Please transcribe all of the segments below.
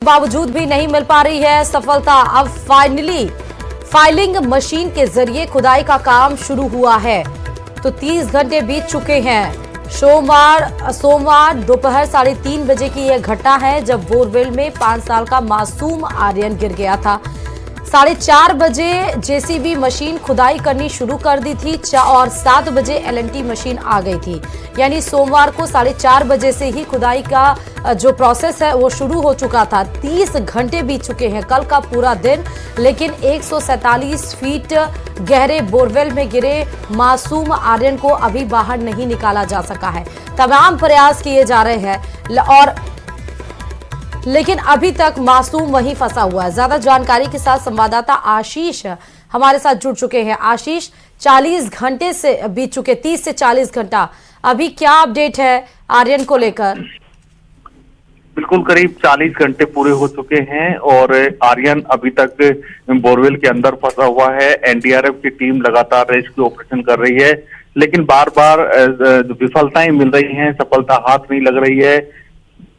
बावजूद भी नहीं मिल पा रही है सफलता। अब फाइनली फाइलिंग मशीन के जरिए खुदाई का काम शुरू हुआ है। तो 30 घंटे बीत चुके हैं। सोमवार दोपहर 3:30 बजे की यह घटना है जब बोरवेल में 5 साल का मासूम आर्यन गिर गया था। 4:30 बजे जेसीबी मशीन खुदाई करनी शुरू कर दी थी और 7 बजे एलएनटी मशीन आ गई थी। यानी सोमवार को 4:30 बजे से ही खुदाई का जो प्रोसेस है वो शुरू हो चुका था। 30 घंटे बीत चुके हैं कल का पूरा दिन, लेकिन 147 फीट गहरे बोरवेल में गिरे मासूम आर्यन को अभी बाहर नहीं निकाला जा सका है। तमाम प्रयास किए जा रहे हैं और लेकिन अभी तक मासूम वहीं फंसा हुआ है। ज्यादा जानकारी के साथ संवाददाता आशीष हमारे साथ जुड़ चुके हैं। आशीष, 40 घंटे से बीत चुके, 30 से 40 घंटा, अभी क्या अपडेट है आर्यन को लेकर? बिल्कुल करीब 40 घंटे पूरे हो चुके हैं और आर्यन अभी तक बोरवेल के अंदर फंसा हुआ है। एनडीआरएफ की टीम लगातार रेस्क्यू ऑपरेशन कर रही है, लेकिन बार बार विफलताएं मिल रही हैं, सफलता हाथ नहीं लग रही है।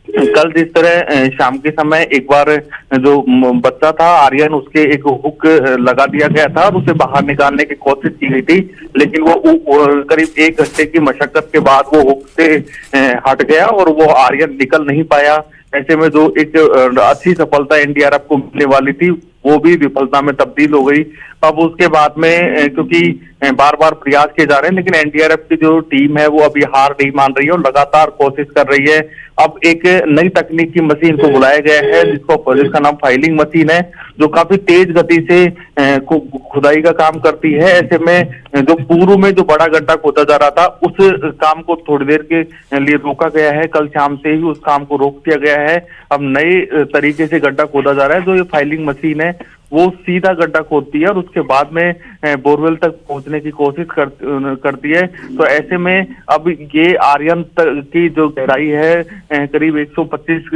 कल जिस तरह शाम के समय एक बार जो बच्चा था आर्यन, उसके एक हुक लगा दिया गया था और उसे बाहर निकालने की कोशिश की गई थी, लेकिन वो करीब 1 घंटे की मशक्कत के बाद वो हुक से हट गया और वो आर्यन निकल नहीं पाया। ऐसे में जो एक अच्छी सफलता एनडीआरएफ को मिलने वाली थी वो भी विफलता में तब्दील हो गई। अब उसके बाद में क्योंकि बार बार प्रयास किए जा रहे हैं, लेकिन एनडीआरएफ की जो टीम है वो अभी हार नहीं मान रही है और लगातार कोशिश कर रही है। अब एक नई तकनीक की मशीन को बुलाया गया है जिसका नाम फाइलिंग मशीन है, जो काफी तेज गति से खुदाई का काम करती है। ऐसे में जो पूर्व में जो बड़ा गड्ढा खोदा जा रहा था उस काम को थोड़ी देर के लिए रोका गया है। कल शाम से ही उस काम को रोक दिया गया है। अब नए तरीके से गड्ढा खोदा जा रहा है। जो ये फाइलिंग मशीन है वो सीधा गड्ढा खोदती है और उसके बाद में बोरवेल तक पहुंचने की कोशिश करती है। तो ऐसे में अब ये आर्यन की जो गहराई है करीब 125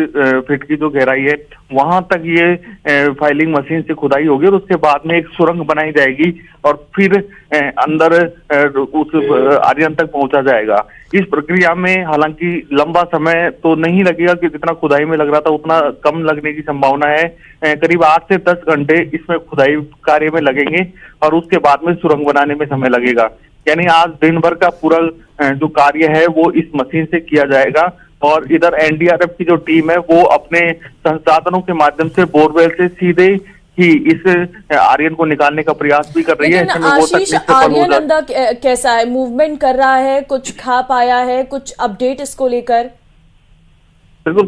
फीट की जो गहराई है, वहां तक ये फाइलिंग मशीन से खुदाई होगी और उसके बाद में एक सुरंग बनाई जाएगी और फिर अंदर उस आर्यन तक पहुंचा जाएगा। इस प्रक्रिया में हालांकि लंबा समय तो नहीं लगेगा कि जितना खुदाई में लग रहा था उतना कम लगने की संभावना है। करीब 8 से 10 घंटे इसमें खुदाई कार्य में लगेंगे और उसके बाद में सुरंग बनाने में समय लगेगा। यानी आज दिन भर का पूरा जो कार्य है वो इस मशीन से किया जाएगा और इधर एनडीआरएफ की जो टीम है वो अपने संसाधनों के माध्यम से बोरवेल से सीधे ही इस आर्यन को निकालने का प्रयास भी कर रही है। आशीष, आर्यन अंदर कैसा है, मूवमेंट कर रहा है, कुछ खा पाया है, कुछ अपडेट इसको लेकर? बिल्कुल,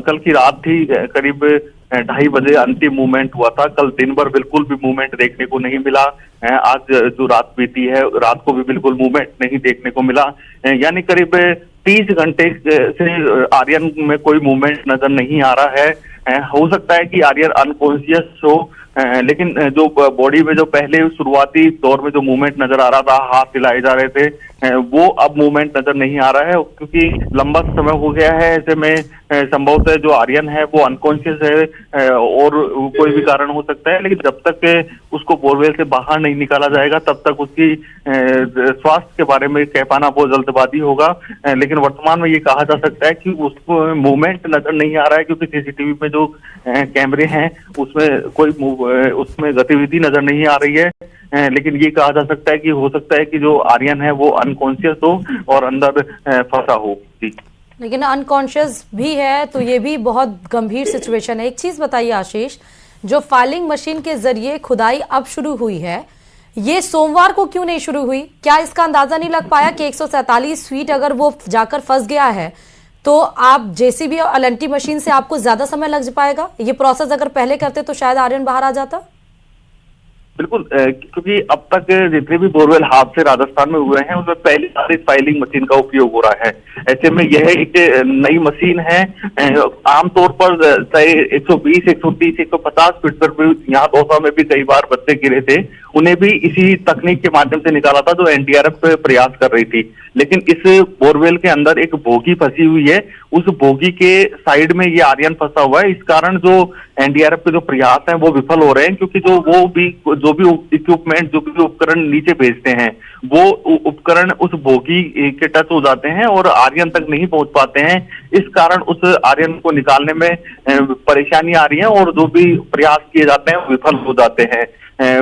कल की रात थी, करीब 2:30 बजे अंतिम मूवमेंट हुआ था। कल दिन भर बिल्कुल भी मूवमेंट देखने को नहीं मिला। आज जो रात बीती है रात को भी बिल्कुल मूवमेंट नहीं देखने को मिला। यानी करीब 30 घंटे से आर्यन में कोई मूवमेंट नजर नहीं आ रहा है। हो सकता है कि आर्यन अनकॉन्शियस हो, लेकिन जो बॉडी में जो पहले शुरुआती दौर में जो मूवमेंट नजर आ रहा था, हाथ हिलाए जा रहे थे, वो अब मूवमेंट नजर नहीं आ रहा है क्योंकि लंबा समय हो गया है। ऐसे में संभवतः जो आर्यन है वो अनकॉन्शियस है और कोई भी कारण हो सकता है, लेकिन जब तक उसको बोरवेल से बाहर नहीं निकाला जाएगा तब तक उसकी स्वास्थ्य के बारे में कह पाना बहुत जल्दबाजी होगा। लेकिन वर्तमान में ये कहा जा सकता है कि उसको मूवमेंट नजर नहीं आ रहा है क्योंकि सीसीटीवी में जो कैमरे हैं उसमें गतिविधि नजर नहीं आ रही है। लेकिन ये कहा जा सकता है कि हो सकता है कि जो आर्यन है वो अनकॉन्शियस हो और अंदर फंसा हो। लेकिन अनकॉन्शियस भी है तो ये भी बहुत गंभीर सिचुएशन है। एक चीज बताइए आशीष, जो फाइलिंग मशीन के जरिए खुदाई अब शुरू हुई है, ये सोमवार को क्यों नहीं शुरू हुई? क्या इसका अंदाजा नहीं लग पाया कि 147 फीट अगर वो जाकर फंस गया है तो आप जेसीबी और एलएनटी मशीन से आपको ज्यादा समय लग पाएगा? ये प्रोसेस अगर पहले करते तो शायद आर्यन बाहर आ जाता। बिल्कुल, क्योंकि अब तक जितने भी बोरवेल हादसे राजस्थान में हुए हैं उसमें पहली बार इस फाइलिंग मशीन का उपयोग हो रहा है। ऐसे में यह एक नई मशीन है। आमतौर पर 120, 130, 150 फीट पर भी, यहाँ दौसा में भी कई बार बच्चे गिरे थे, उन्हें भी इसी तकनीक के माध्यम से निकाला था जो एनडीआरएफ प्रयास कर रही थी। लेकिन इस बोरवेल के अंदर एक बोगी फंसी हुई है, उस बोगी के साइड में ये आर्यन फंसा हुआ है। इस कारण जो एनडीआरएफ के जो प्रयास हैं वो विफल हो रहे हैं, क्योंकि जो भी इक्विपमेंट, जो भी उपकरण नीचे भेजते हैं, वो उपकरण उस बोगी के टच हो जाते हैं और आर्यन तक नहीं पहुंच पाते हैं। इस कारण उस आर्यन को निकालने में परेशानी आ रही है और जो भी प्रयास किए जाते हैं विफल हो जाते हैं।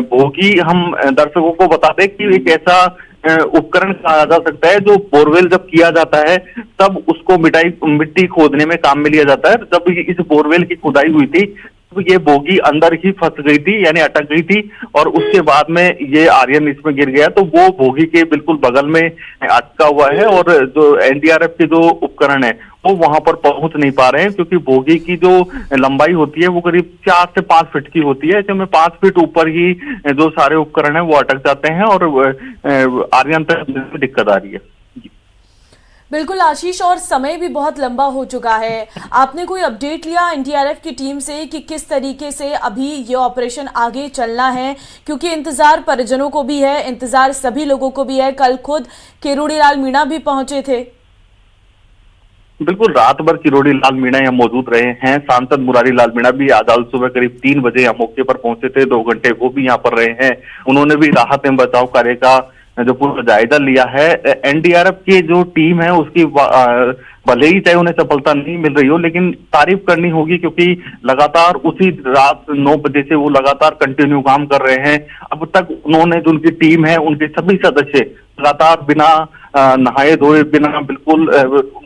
बोगी, हम दर्शकों को बता दें कि एक ऐसा उपकरण कहा जा सकता है जो बोरवेल जब किया जाता है तब उसको मिट्टी खोदने में काम में लिया जाता है। जब इस बोरवेल की खुदाई हुई थी तो ये बोगी अंदर ही फंस गई थी, यानी अटक गई थी, और उसके बाद में ये आर्यन इसमें गिर गया। तो वो बोगी के बिल्कुल बगल में अटका हुआ है और जो एनडीआरएफ के जो उपकरण है वो वहां पर पहुंच नहीं पा रहे हैं, क्योंकि बोगी की जो लंबाई होती है वो करीब 4 से 5 फीट की होती है। ऐसे में 5 फीट ऊपर ही जो सारे उपकरण है वो अटक जाते हैं और आर्यन तक दिक्कत आ रही है। बिल्कुल आशीष, और समय भी बहुत लंबा हो चुका है। आपने कोई अपडेट लिया एनडीआरएफ की टीम से कि किस तरीके से अभी ये ऑपरेशन आगे चलना है? क्योंकि इंतजार परिजनों को भी है, इंतजार सभी लोगों को भी है। कल खुद किरोड़ी लाल मीणा भी पहुंचे थे। बिल्कुल, रात भर किरोड़ी लाल मीणा यहाँ मौजूद रहे हैं। सांसद मुरारी लाल मीणा भी आज सुबह करीब 3 बजे यहाँ मौके पर पहुंचे थे, 2 घंटे वो भी यहाँ पर रहे हैं। उन्होंने भी राहत एवं बचाव कार्य का जो पूरा जायजा लिया है। एनडीआरएफ की जो टीम है उसकी भले ही चाहे उन्हें सफलता नहीं मिल रही हो, लेकिन तारीफ करनी होगी, क्योंकि लगातार उसी रात 9 बजे से वो लगातार कंटिन्यू काम कर रहे हैं। अब तक उन्होंने, जो उनकी टीम है, उनके सभी सदस्य लगातार बिना नहाए धोए, बिना बिल्कुल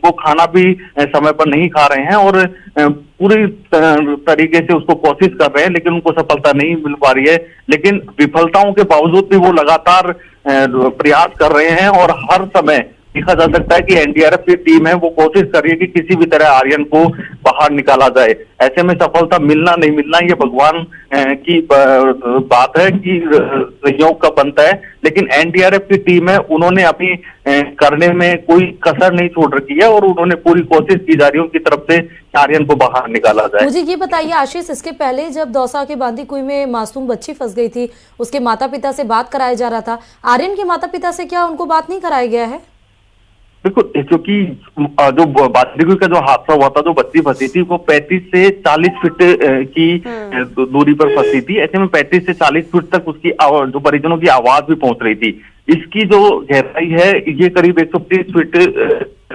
वो खाना भी समय पर नहीं खा रहे हैं और पूरी तरीके से उसको कोशिश कर रहे हैं, लेकिन उनको सफलता नहीं मिल पा रही है। लेकिन विफलताओं के बावजूद भी वो लगातार प्रयास कर रहे हैं और हर समय देखा जा सकता है कि एनडीआरएफ की टीम है वो कोशिश कर रही है कि किसी भी तरह आर्यन को बाहर निकाला जाए। ऐसे में सफलता मिलना नहीं मिलना ये भगवान की बात है कि सहयोग का बनता है, लेकिन एनडीआरएफ की टीम है, उन्होंने अपनी करने में कोई कसर नहीं छोड़ रखी है और उन्होंने पूरी कोशिश की जा रही है उनकी तरफ से आर्यन को बाहर निकाला जाए। मुझे ये बताइए आशीष, इसके पहले जब दौसा के बांदी कुई में मासूम बच्ची फंस गई थी, उसके माता पिता से बात कराया जा रहा था, आर्यन के माता पिता से क्या उनको बात नहीं कराया गया है? बिल्कुल, क्योंकि जो बांदीकुई का जो हादसा हुआ था, जो बच्ची फंसी थी वो 35 से 40 फीट की दूरी पर फंसी थी। ऐसे में 35 से 40 फीट तक उसकी जो परिजनों की आवाज भी पहुंच रही थी। इसकी जो गहराई है ये करीब 130 फीट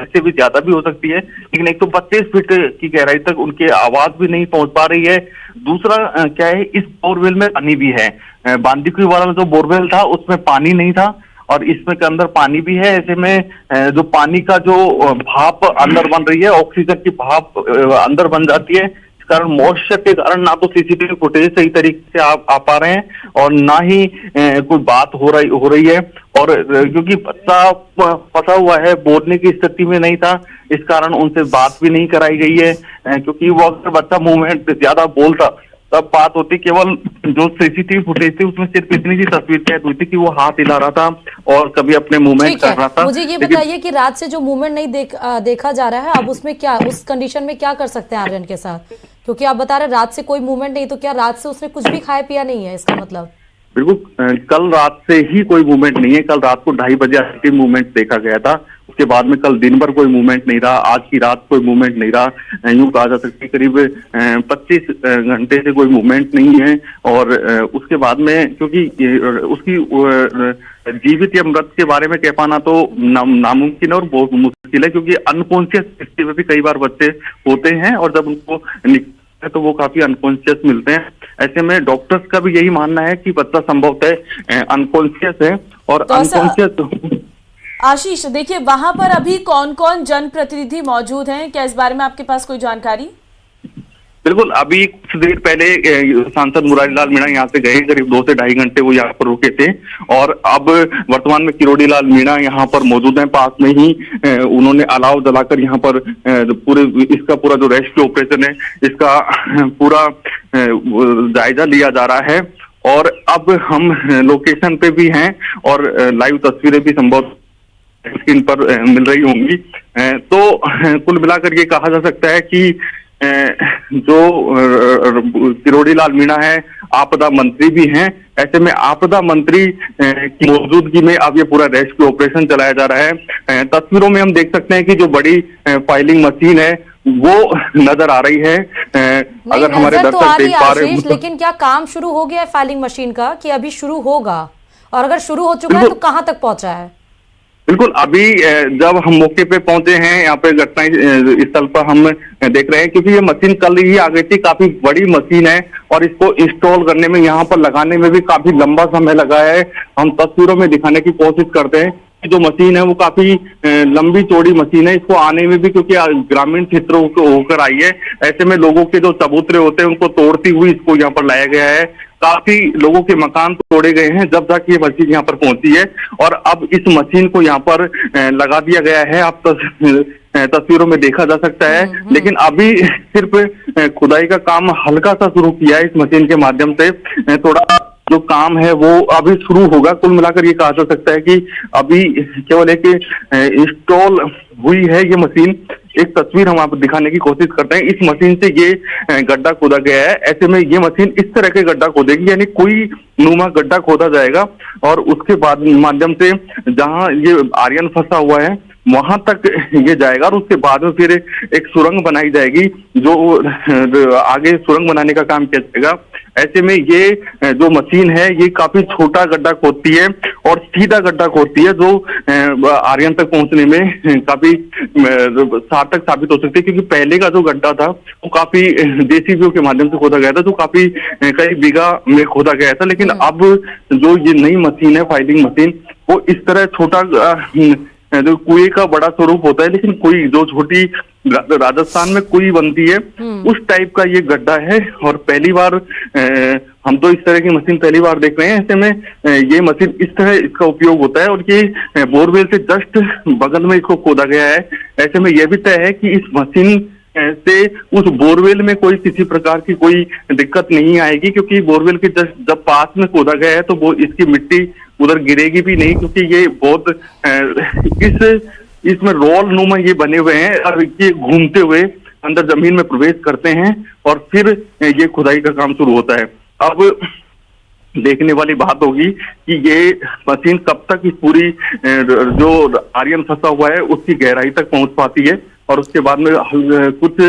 से भी ज्यादा भी हो सकती है, लेकिन 125 फीट की गहराई तक उनकी आवाज भी नहीं पहुंच पा रही है। दूसरा क्या है, इस बोरवेल में पानी भी है। बांदीकुई वाला जो बोरवेल था उसमें पानी नहीं था और इसमें के अंदर पानी भी है। ऐसे में जो पानी का जो भाप अंदर बन रही है, ऑक्सीजन की भाप अंदर बन जाती है। इस कारण मॉइस्चर के कारण ना तो सीसीटीवी फुटेज सही तरीके से आ पा रहे हैं और ना ही कोई बात हो रही है। और क्योंकि बच्चा फंसा हुआ है, बोलने की स्थिति में नहीं था, इस कारण उनसे बात भी नहीं कराई गई है, क्योंकि वो अगर बच्चा मूवमेंट ज्यादा बोलता तब बात होती। केवल जो सीसीटीवी फुटेज थी उसमें सिर्फ इतनी सी तस्वीर कैद हुई थी कि वो हाथ हिला रहा था और कभी अपने मूवमेंट कर रहा था। मुझे ये बताइए कि रात से जो मूवमेंट नहीं देखा जा रहा है, अब उसमें क्या, उस कंडीशन में क्या कर सकते हैं आर्यन के साथ? क्योंकि आप बता रहे रात से कोई मूवमेंट नहीं, तो क्या रात से उसने कुछ भी खाया पिया नहीं है, इसका मतलब? बिल्कुल, कल रात से ही कोई मूवमेंट नहीं है। कल रात को 2:30 बजे अंतिम मूवमेंट देखा गया था, उसके बाद में कल दिन भर कोई मूवमेंट नहीं रहा, आज की रात कोई मूवमेंट नहीं रहा। यूं कहा जा सकता है करीब 25 घंटे से कोई मूवमेंट नहीं है। और उसके बाद में, क्योंकि उसकी जीवित या मृत के बारे में कह पाना तो नामुमकिन और बहुत मुश्किल है, क्योंकि अनकॉन्शियस स्थिति में भी कई बार बच्चे होते हैं और जब उनको तो वो काफी अनकॉन्शियस मिलते हैं। ऐसे में डॉक्टर्स का भी यही मानना है कि बच्चा संभवतः अनकॉन्शियस है और अनकॉन्शियस। आशीष, देखिए वहां पर अभी कौन कौन जनप्रतिनिधि मौजूद हैं, क्या इस बारे में आपके पास कोई जानकारी? बिल्कुल, अभी कुछ देर पहले सांसद मुरारी लाल मीणा यहाँ से गए, करीब 2 से 2.5 घंटे वो यहाँ पर रुके थे और अब वर्तमान में किरोड़ी लाल मीणा यहाँ पर मौजूद हैं। पास में ही उन्होंने अलाव जलाकर यहाँ पर इसका पूरा जो रेस्क्यू ऑपरेशन है इसका पूरा जायजा लिया जा रहा है। और अब हम लोकेशन पे भी हैं और लाइव तस्वीरें भी संभव स्क्रीन पर मिल रही होंगी। तो कुल मिलाकर ये कहा जा सकता है कि जो किरोड़ी लाल मीणा है, आपदा मंत्री भी हैं। ऐसे में आपदा मंत्री की मौजूदगी में अब ये पूरा रेस्क्यू ऑपरेशन चलाया जा रहा है। तस्वीरों में हम देख सकते हैं कि जो बड़ी फाइलिंग मशीन है वो नजर आ रही है। अगर हमारे दर्शक देख पा रहे हैं, लेकिन क्या काम शुरू हो गया है फाइलिंग मशीन का, कि अभी शुरू होगा? और अगर शुरू हो चुका है तो कहां तक पहुंचा है? बिल्कुल, अभी जब हम मौके पे पहुंचे हैं, यहाँ पे घटना स्थल पर हम देख रहे हैं, क्योंकि ये मशीन कल ही आ गई थी। काफी बड़ी मशीन है और इसको इंस्टॉल करने में, यहाँ पर लगाने में भी काफी लंबा समय लगा है। हम तस्वीरों में दिखाने की कोशिश करते हैं कि जो मशीन है वो काफी लंबी चौड़ी मशीन है। इसको आने में भी, क्योंकि ग्रामीण क्षेत्रों को होकर आई है, ऐसे में लोगों के जो चबूतरे होते हैं उनको तोड़ती हुई इसको यहाँ पर लाया गया है। काफी लोगों के मकान तोड़े गए हैं जब तक ये मशीन यहाँ पर पहुंची है, और अब इस मशीन को यहाँ पर लगा दिया गया है। आप तस्वीरों में देखा जा सकता है। लेकिन अभी सिर्फ खुदाई का काम हल्का सा शुरू किया है इस मशीन के माध्यम से। थोड़ा जो काम है वो अभी शुरू होगा। कुल मिलाकर ये कहा जा सकता है कि अभी केवल एक इंस्टॉल हुई है ये मशीन। एक तस्वीर हम आपको दिखाने की कोशिश करते हैं। इस मशीन से ये गड्ढा खोदा गया है। ऐसे में ये मशीन इस तरह के गड्ढा खोदेगी, यानी कोई नुमा गड्ढा खोदा जाएगा और उसके बाद माध्यम से जहां ये आर्यन फंसा हुआ है वहां तक ये जाएगा, और उसके बाद में फिर एक सुरंग बनाई जाएगी। जो आगे सुरंग बनाने का काम किया जाएगा। ऐसे में ये जो मशीन है ये काफी छोटा गड्ढा खोदती है और सीधा गड्ढा खोदती है, जो आर्यन तक पहुंचने में काफी सार्थक साबित हो सकती है। क्योंकि पहले का जो गड्ढा था वो काफी जेसीबी के माध्यम से खोदा गया था, जो काफी कई बीघा में खोदा गया था। लेकिन अब जो ये नई मशीन है, फाइलिंग मशीन, वो इस तरह छोटा जो कुएं का बड़ा स्वरूप होता है, लेकिन कोई जो छोटी राजस्थान में कुई बनती है उस टाइप का ये गड्ढा है। और पहली बार हम तो इस तरह की मशीन पहली बार देख रहे हैं। ऐसे में ये मशीन इस तरह इसका उपयोग होता है, और ये बोरवेल से जस्ट बगल में इसको खोदा गया है। ऐसे में यह भी तय है कि इस मशीन से उस बोरवेल में कोई किसी प्रकार की कोई दिक्कत नहीं आएगी, क्योंकि बोरवेल के जब पास में खोदा गया है तो वो इसकी मिट्टी उधर गिरेगी भी नहीं, क्योंकि ये बहुत इसमें रोल नुमा ये बने हुए हैं और ये घूमते हुए अंदर जमीन में प्रवेश करते हैं और फिर ये खुदाई का काम शुरू होता है। अब देखने वाली बात होगी कि ये मशीन कब तक इस पूरी जो आर्यन फंसा हुआ है उसकी गहराई तक पहुंच पाती है, और उसके बाद में कुछ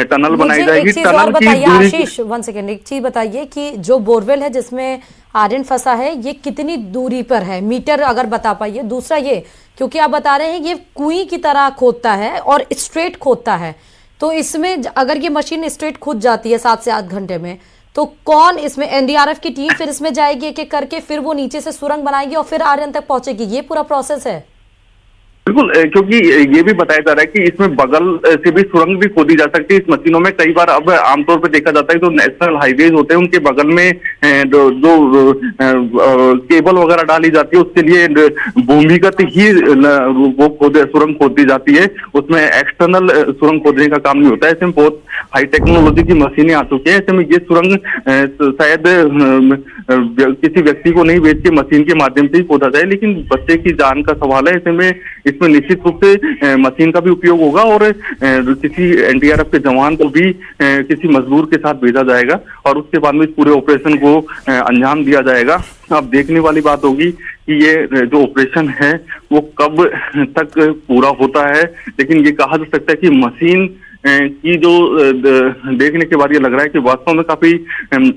टनल बनाई जाएगी। टनल की दूरी, आशीष 1 सेकेंड, एक चीज बताइए कि जो बोरवेल है जिसमें आर्यन फंसा है ये कितनी दूरी पर है, मीटर अगर बता पाइए। दूसरा ये, क्योंकि आप बता रहे हैं ये कुएं की तरह खोदता है और स्ट्रेट खोदता है, तो इसमें अगर ये मशीन स्ट्रेट खुद जाती है 7 से 8 घंटे में, तो कौन इसमें, एनडीआरएफ की टीम फिर इसमें जाएगी एक एक करके, फिर वो नीचे से सुरंग बनाएगी और फिर आर्यन तक पहुंचेगी, ये पूरा प्रोसेस है? बिल्कुल, क्योंकि ये भी बताया जा रहा है कि इसमें बगल से भी सुरंग भी खोदी जा सकती है। इस मशीनों में कई बार अब आमतौर पर देखा जाता है जो नेशनल हाईवेज होते हैं उनके बगल में जो केबल वगैरह डाली जाती है, उसके लिए भूमिगत ही वो सुरंग खोदी जाती है, उसमें एक्सटर्नल सुरंग खोदने का काम नहीं होता है। ऐसे में बहुत हाई टेक्नोलॉजी की मशीनें आ चुकी है। ऐसे में ये सुरंग शायद किसी व्यक्ति को नहीं बेच के मशीन के माध्यम से ही खोदा जाए, लेकिन बच्चे की जान का सवाल है। ऐसे में इसमें निश्चित रूप से मशीन का भी उपयोग होगा और किसी एनडीआरएफ के जवान को भी किसी मजदूर के साथ भेजा जाएगा और उसके बाद में इस पूरे ऑपरेशन को अंजाम दिया जाएगा। अब देखने वाली बात होगी कि ये जो ऑपरेशन है वो कब तक पूरा होता है, लेकिन ये कहा जा सकता है कि मशीन की जो देखने के बाद ये लग रहा है कि वास्तव में काफी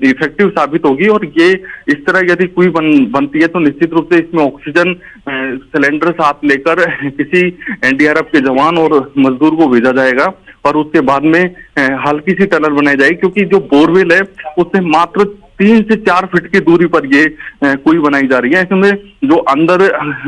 इफेक्टिव साबित होगी। और ये इस तरह यदि कोई बनती है तो निश्चित रूप से इसमें ऑक्सीजन सिलेंडर साथ लेकर किसी एनडीआरएफ के जवान और मजदूर को भेजा जाएगा और उसके बाद में हल्की सी टनल बनाई जाएगी, क्योंकि जो बोरवेल है उससे मात्र 3 से 4 फीट की दूरी पर ये कुई बनाई जा रही है। इसमें जो अंदर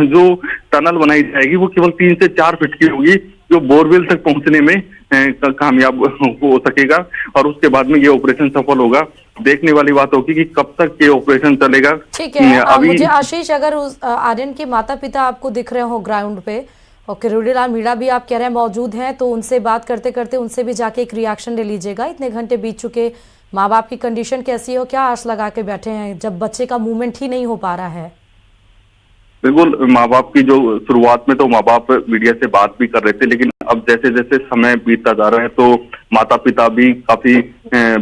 जो टनल बनाई जाएगी वो केवल 3 से 4 फीट की होगी, जो बोरवेल तक पहुंचने में कामयाब हो सकेगा और उसके बाद में ये ऑपरेशन सफल होगा। देखने वाली बात होगी कि कब तक ये ऑपरेशन चलेगा। ठीक है, अभी मुझे आशीष, अगर आर्यन के माता पिता आपको दिख रहे हो ग्राउंड पे और किरोड़ी लाल मीणा भी आप कह रहे हैं मौजूद हैं, तो उनसे बात करते करते उनसे भी जाके एक रिएक्शन ले लीजिएगा। इतने घंटे बीत चुके, माँ बाप की कंडीशन कैसी हो, क्या आस लगा के बैठे हैं जब बच्चे का मूवमेंट ही नहीं हो पा रहा है? बिल्कुल, माँ बाप की जो शुरुआत में तो माँ बाप मीडिया से बात भी कर रहे थे, लेकिन अब जैसे जैसे समय बीतता जा रहा है तो माता पिता भी काफी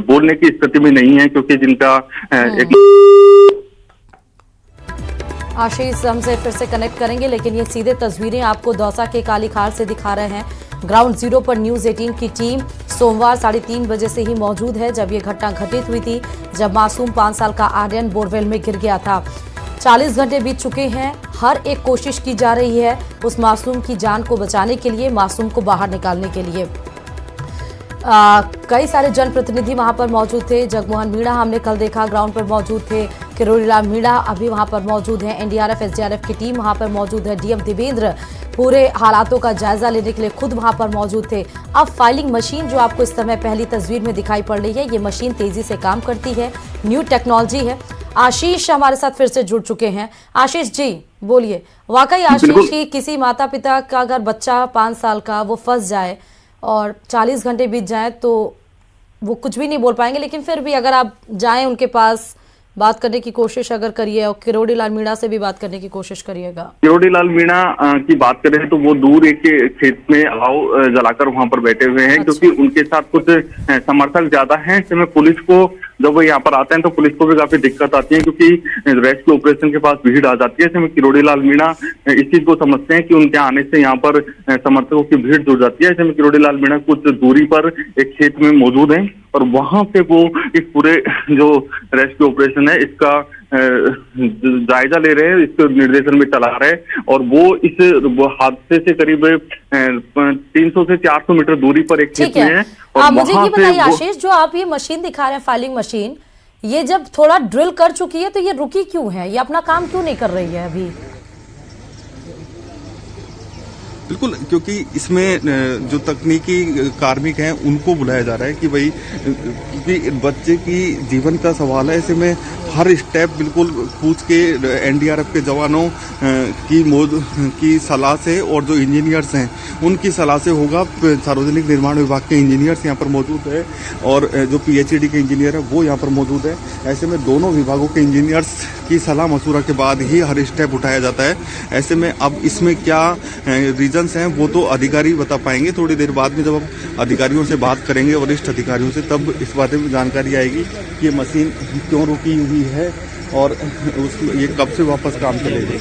बोलने की स्थिति में नहीं है, क्योंकि जिनका एक आशीष हमसे फिर से कनेक्ट करेंगे, लेकिन ये सीधे तस्वीरें आपको दौसा के कालीखार से दिखा रहे हैं। ग्राउंड जीरो पर न्यूज 18 की टीम सोमवार 3:30 बजे से ही मौजूद है, जब ये घटना घटित हुई थी, जब मासूम 5 साल का आर्यन बोरवेल में गिर गया था। 40 घंटे बीत चुके हैं, हर एक कोशिश की जा रही है उस मासूम की जान को बचाने के लिए, मासूम को बाहर निकालने के लिए। कई सारे जनप्रतिनिधि वहां पर मौजूद थे। जगमोहन मीणा हमने कल देखा ग्राउंड पर मौजूद थे, किरोड़ीलाल मीणा अभी वहां पर मौजूद है, एनडीआरएफ एसडीआरएफ की टीम वहां पर मौजूद है, डीएम देवेंद्र पूरे हालातों का जायजा लेने के लिए खुद वहां पर मौजूद थे। अब फाइलिंग मशीन जो आपको इस समय पहली तस्वीर में दिखाई पड़ रही है, ये मशीन तेजी से काम करती है, न्यू टेक्नोलॉजी है। आशीष हमारे साथ फिर से जुड़ चुके हैं। आशीष जी बोलिए, वाकई आशीष की किसी माता पिता का अगर बच्चा 5 साल का वो फंस जाए और 40 घंटे बीत जाए तो वो कुछ भी नहीं बोल पाएंगे, लेकिन फिर भी अगर आप जाएं उनके पास, बात करने की कोशिश अगर करिए और किरोड़ीलाल मीणा से भी बात करने की कोशिश करिएगा। किरोड़ीलाल मीणा की बात करें तो वो दूर एक खेत में अलाव जलाकर वहां पर बैठे हुए हैं। अच्छा। क्योंकि उनके साथ कुछ समर्थक ज्यादा हैं, जिसमें पुलिस को जब वो यहाँ पर आते हैं तो पुलिस को भी काफी दिक्कत आती है, क्योंकि रेस्क्यू ऑपरेशन के पास भीड़ आ जाती है। ऐसे में किरोड़ीलाल मीणा इस चीज को समझते हैं कि उनके आने से यहाँ पर समर्थकों की भीड़ जुड़ जाती है। ऐसे में किरोड़ीलाल मीणा कुछ दूरी पर एक खेत में मौजूद हैं और वहां पे वो इस पूरे जो रेस्क्यू ऑपरेशन है इसका जायजा ले रहे हैं, इसके निर्देशन में चला रहे हैं। और वो इस हादसे से करीब 300 से 400 मीटर दूरी पर एक खेत में है। और मुझे ये बताइए आशीष, जो आप ये मशीन दिखा रहे हैं, फाइलिंग मशीन, ये जब थोड़ा ड्रिल कर चुकी है तो ये रुकी क्यों है? ये अपना काम क्यों नहीं कर रही है अभी? बिल्कुल, क्योंकि इसमें जो तकनीकी कार्मिक हैं उनको बुलाया जा रहा है कि भाई, क्योंकि बच्चे की जीवन का सवाल है। ऐसे में हर स्टेप बिल्कुल पूछ के एनडीआरएफ के जवानों की सलाह से और जो इंजीनियर्स हैं उनकी सलाह से होगा। सार्वजनिक निर्माण विभाग के इंजीनियर्स यहाँ पर मौजूद है और जो पीएचईडी के इंजीनियर है वो यहाँ पर मौजूद है। ऐसे में दोनों विभागों के इंजीनियर्स की सलाह मशूरा के बाद ही हर स्टेप उठाया जाता है। ऐसे में अब इसमें क्या रीजंस हैं वो तो अधिकारी बता पाएंगे। थोड़ी देर बाद में जब हम अधिकारियों से बात करेंगे, वरिष्ठ अधिकारियों से, तब इस बारे में जानकारी आएगी कि ये मशीन क्यों रुकी हुई है और ये कब से वापस काम चलेगी।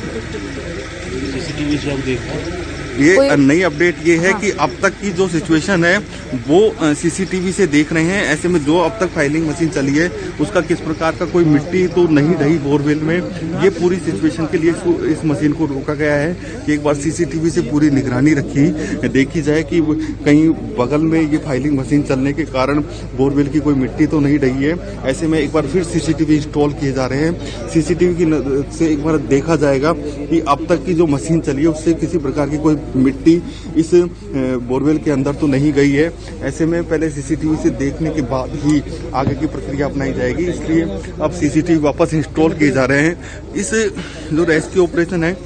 सीसीटीवी से आप देखो, ये नई अपडेट ये है कि अब तक की जो सिचुएशन है वो सीसीटीवी से देख रहे हैं। ऐसे में जो अब तक फाइलिंग मशीन चली है उसका किस प्रकार का कोई मिट्टी तो नहीं रही बोरवेल में। ये पूरी सिचुएशन के लिए इस मशीन को रोका गया है कि एक बार सीसीटीवी से पूरी निगरानी देखी जाए कि कहीं बगल में ये फाइलिंग मशीन चलने के कारण बोरवेल की कोई मिट्टी तो नहीं रही है। ऐसे में एक बार फिर सीसीटीवी इंस्टॉल किए जा रहे हैं। सीसीटीवी की से एक बार देखा जाएगा कि अब तक की जो मशीन चली है उससे किसी प्रकार की कोई मिट्टी इस बोरवेल के अंदर तो नहीं गई है। ऐसे में पहले सीसीटीवी से देखने के बाद ही आगे की प्रक्रिया अपनाई जाएगी। इसलिए अब सीसीटीवी वापस इंस्टॉल किए जा रहे हैं। इस जो रेस्क्यू ऑपरेशन है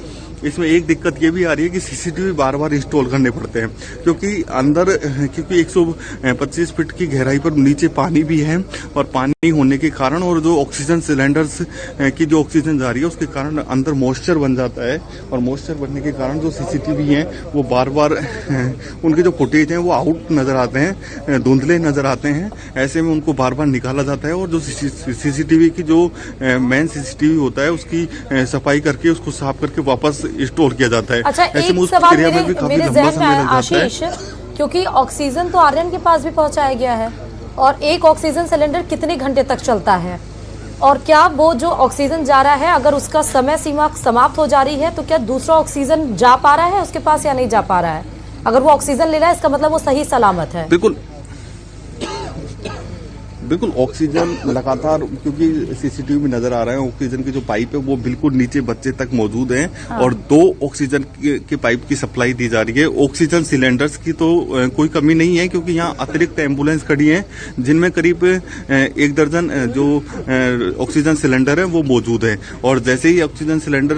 इसमें एक दिक्कत ये भी आ रही है कि सीसीटीवी बार बार इंस्टॉल करने पड़ते हैं, क्योंकि अंदर 125 फीट की गहराई पर नीचे पानी भी है और पानी होने के कारण और जो ऑक्सीजन सिलेंडर्स की जो ऑक्सीजन जा रही है उसके कारण अंदर मॉइस्चर बन जाता है और मॉइस्चर बनने के कारण जो सीसीटीवी हैं वो बार बार उनके जो फुटेज हैं वो आउट नजर आते हैं, धुंधले नजर आते हैं। ऐसे में उनको बार बार निकाला जाता है और जो सीसीटीवी की जो मेन सीसीटीवी होता है उसकी सफाई करके उसको साफ करके वापस इंस्टॉल किया जाता है। अच्छा, एक सवाल मेरे ज़हन में आया आशीष, क्योंकि ऑक्सीजन तो आर्यन के पास भी पहुंचाया गया है और एक ऑक्सीजन सिलेंडर कितने घंटे तक चलता है, और क्या वो जो ऑक्सीजन जा रहा है अगर उसका समय सीमा समाप्त हो जा रही है तो क्या दूसरा ऑक्सीजन जा पा रहा है उसके पास या नहीं जा पा रहा है? अगर वो ऑक्सीजन ले रहा है इसका मतलब वो सही सलामत है। बिल्कुल ऑक्सीजन लगातार, क्योंकि सीसीटीवी में नजर आ रहा है ऑक्सीजन की जो पाइप है वो बिल्कुल नीचे बच्चे तक मौजूद हैं। हाँ। और 2 ऑक्सीजन के पाइप की सप्लाई दी जा रही है। ऑक्सीजन सिलेंडर्स की तो कोई कमी नहीं है, क्योंकि यहाँ अतिरिक्त एम्बुलेंस खड़ी हैं जिनमें करीब 1 दर्जन जो ऑक्सीजन सिलेंडर है वो मौजूद है। और जैसे ही ऑक्सीजन सिलेंडर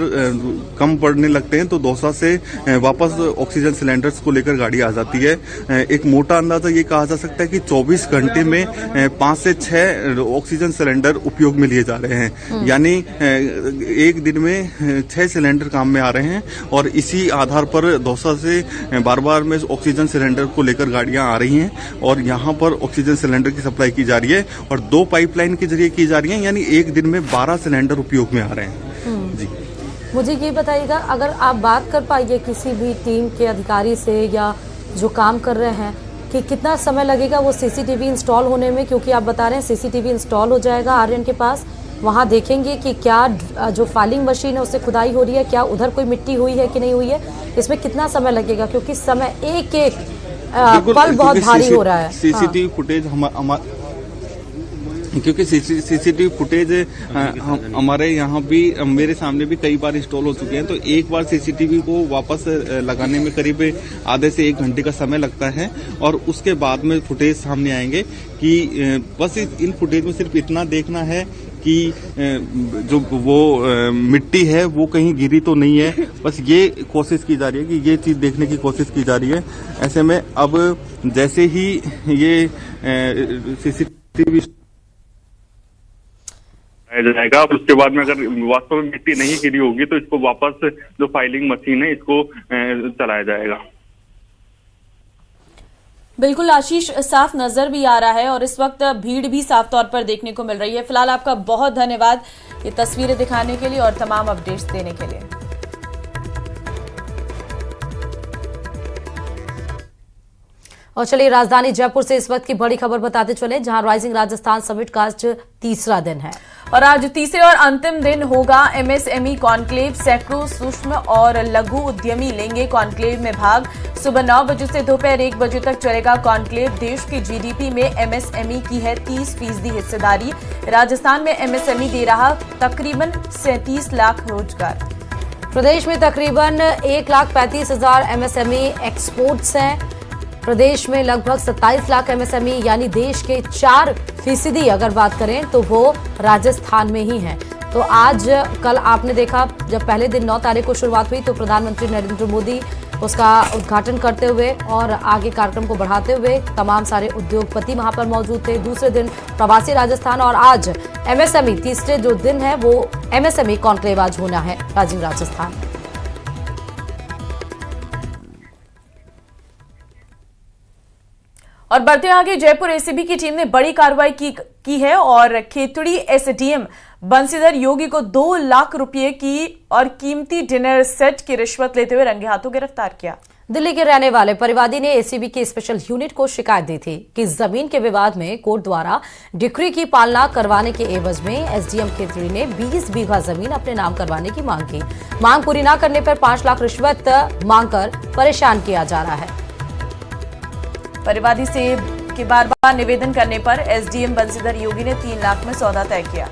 कम पड़ने लगते हैं तो दौसा से वापस ऑक्सीजन सिलेंडर्स को लेकर गाड़ी आ जाती है। एक मोटा अंदाजा ये कहा जा सकता है कि 24 घंटे में 5 से 6 ऑक्सीजन सिलेंडर उपयोग में लिए जा रहे हैं। यानी एक दिन में 6 सिलेंडर काम में आ रहे हैं और इसी आधार पर दौसा से बार बार में ऑक्सीजन सिलेंडर को लेकर गाड़ियां आ रही हैं और यहाँ पर ऑक्सीजन सिलेंडर की सप्लाई की जा रही है और 2 पाइपलाइन के जरिए की जा रही है। यानी एक दिन में 12 सिलेंडर उपयोग में आ रहे हैं। जी, मुझे ये बताइएगा, अगर आप बात कर पाइए किसी भी टीम के अधिकारी से या जो काम कर रहे हैं कि कितना समय लगेगा वो सीसीटीवी इंस्टॉल होने में, क्योंकि आप बता रहे हैं सीसीटीवी इंस्टॉल हो जाएगा आर्यन के पास, वहाँ देखेंगे कि क्या जो फाइलिंग मशीन है उससे खुदाई हो रही है, क्या उधर कोई मिट्टी हुई है कि नहीं हुई है, इसमें कितना समय लगेगा, क्योंकि समय एक एक पल बहुत भारी हो रहा है। सीसीटीवी फुटेज क्योंकि सीसीटीवी फुटेज हमारे यहाँ भी, मेरे सामने भी कई बार इंस्टॉल हो चुके हैं, तो एक बार सीसीटीवी को वापस लगाने में करीब आधे से 1 घंटे का समय लगता है और उसके बाद में फुटेज सामने आएंगे कि बस इन फुटेज में सिर्फ इतना देखना है कि जो वो मिट्टी है वो कहीं गिरी तो नहीं है, बस ये कोशिश की जा रही है कि ये चीज देखने की कोशिश की जा रही है। ऐसे में अब जैसे ही ये सीसीटीवी जाएगा, अब उसके बाद में अगर वास्तव में मिट्टी नहीं गिरी होगी तो इसको वापस जो फाइलिंग मशीन है इसको चलाया जाएगा। बिल्कुल आशीष, साफ नजर भी आ रहा है और इस वक्त भीड़ भी साफ तौर पर देखने को मिल रही है। फिलहाल आपका बहुत धन्यवाद ये तस्वीरें दिखाने के लिए और तमाम अपडेट्स देने के लिए। और चलिए राजधानी जयपुर से इस वक्त की बड़ी खबर बताते चले, जहां राइजिंग राजस्थान समिट का आज तीसरा दिन है और आज तीसरे और अंतिम दिन होगा एमएसएमई कॉन्क्लेव। सैकड़ों सूक्ष्म और लघु उद्यमी लेंगे कॉन्क्लेव में भाग। सुबह 9 बजे से दोपहर 1 बजे तक चलेगा कॉन्क्लेव। देश की जीडीपी में एमएसएमई की है 30% हिस्सेदारी। राजस्थान में एमएसएमई दे रहा तकरीबन 37 लाख रोजगार। प्रदेश में तकरीबन 1,35,000 एमएसएमई एक्सपोर्ट्स हैं। प्रदेश में लगभग 27 लाख एमएसएमई यानी देश के 4% अगर बात करें तो वो राजस्थान में ही हैं। तो आज कल आपने देखा जब पहले दिन 9 तारीख को शुरुआत हुई तो प्रधानमंत्री नरेंद्र मोदी उसका उद्घाटन करते हुए और आगे कार्यक्रम को बढ़ाते हुए तमाम सारे उद्योगपति वहां पर मौजूद थे। दूसरे दिन प्रवासी राजस्थान और आज एमएसएमई, तीसरे जो दिन है वो एमएसएमई कॉन्क्लेव आज होना है राइजिंग राजस्थान में। और बढ़ते आगे, जयपुर एसीबी की टीम ने बड़ी कार्रवाई की है और खेतड़ी एसडीएम बंसीधर योगी को 2 लाख रुपए की और कीमती डिनर सेट की रिश्वत लेते हुए रंगे हाथों गिरफ्तार किया। दिल्ली के रहने वाले परिवादी ने एसीबी के स्पेशल यूनिट को शिकायत दी थी कि जमीन के विवाद में कोर्ट द्वारा डिक्री की पालना करवाने के एवज में एसडीएम खेतड़ी ने 20 बीघा जमीन अपने नाम करवाने की मांग की। मांग पूरी न करने पर 5 लाख रिश्वत मांगकर परेशान किया जा रहा है। परिवादी से के बार बार निवेदन करने पर एसडीएम बंसीधर योगी ने 3 लाख में सौदा तय किया।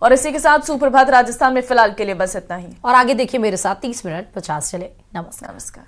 और इसी के साथ सुप्रभात राजस्थान में फिलहाल के लिए बस इतना ही। और आगे देखिए मेरे साथ 30 मिनट 50 चले। नमस्कार।